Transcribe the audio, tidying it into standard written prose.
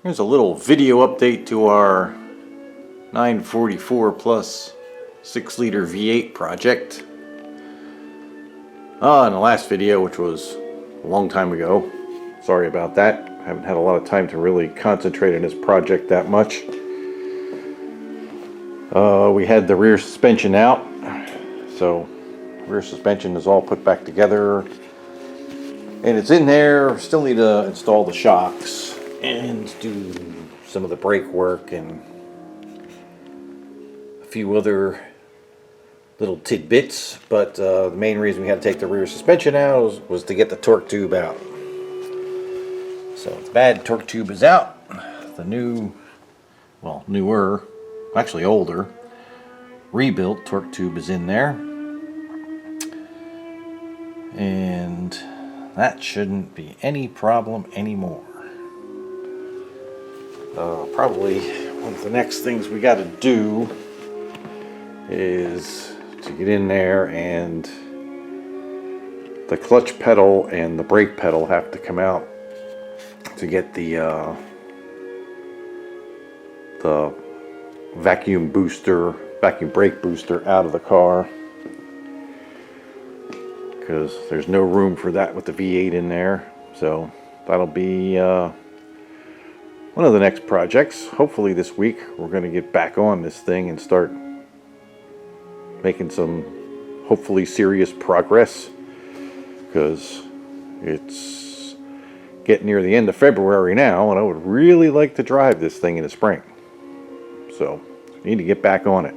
Here's a little video update to our 944 plus 6-liter V8 project. In the last video, which was a long time ago, sorry about that. I haven't had a lot of time to really concentrate on this project that much. We had the rear suspension out, so rear suspension is all put back together and it's in there. Still need to install the shocks and do some of the brake work and a few other little tidbits, but the main reason we had to take the rear suspension out was to get the torque tube out. So the bad torque tube is out. The newer, actually older, rebuilt torque tube is in there, and that shouldn't be any problem anymore. Probably one of the next things we got to do is to get in there, and the clutch pedal and the brake pedal have to come out to get the vacuum brake booster out of the car, because there's no room for that with the V8 in there. So that'll be one of the next projects. Hopefully this week we're going to get back on this thing and start making some hopefully serious progress, because it's getting near the end of February now and I would really like to drive this thing in the spring. So I need to get back on it.